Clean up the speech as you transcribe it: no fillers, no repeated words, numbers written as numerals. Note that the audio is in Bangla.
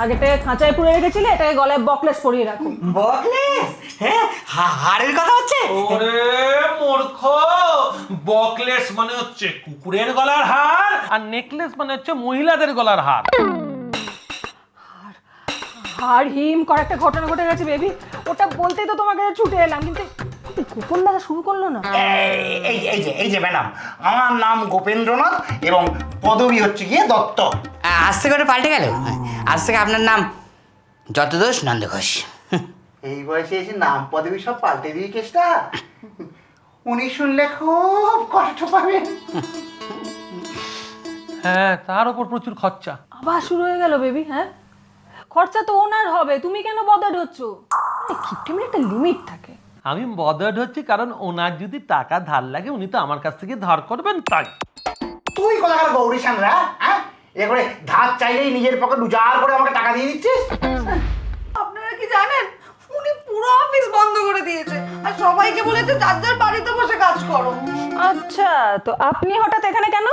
আগেটাকে খাঁচায় পুরে রেখেছিলে, এটাকে গলায় বকলেস পরিয়ে রাখো। বকলেস? হ্যাঁ, হাড়ের কথা হচ্ছে? ওরে মূর্খ, বকলেস মানে হচ্ছে কুকুরের গলার হার, আর নেকলেস মানে হচ্ছে মহিলাদের গলার হার। আর হিম কর একটা ঘটনা ঘটে গেছে বেবি, ওটা বলতেই তো তোমাকে ছুটে এলাম, কিন্তু গোপন দাদা শুরু করলো না। এই যে ম্যাডাম, আমার নাম গোপেন্দ্রনাথ এবং পদবী হচ্ছে গিয়ে দত্ত। আজ থেকে ওটা পাল্টে গেল। আজ থেকে আপনার নাম যতদোষ নন্দঘোষ। এই বয়সে এসে নাম পদবী সব পাল্টে দিয়ে কেসটা, উনি শুনলে খুব কষ্ট পাবেন। হ্যাঁ, তার উপর প্রচুর খরচা। আবার শুরু হয়ে গেল বেবি। হ্যাঁ, খরচা তো ওনার হবে, তুমি কেন বদার্ড হচ্ছ? কিপটেমের একটা লিমিট থাকে। আমি বদার্ড হচ্ছি কারণ ওনার যদি টাকা ধার লাগে উনি তো আমার কাছ থেকে ধার করবেন, তাই। তুই কোথাকার গৌরী সাংরা? হ্যাঁ, এ করে ধার চাইলেই নিজের পকেট উজাড় করে আমাকে টাকা দিয়ে দিচ্ছিস। আপনারা কি জানেন, উনি পুরো অফিস বন্ধ করে দিয়েছে আর সবাইকে বলেছে যার যার বাড়িতে বসে কাজ করো। আচ্ছা, তো আপনি হঠাৎ এখানে কেন?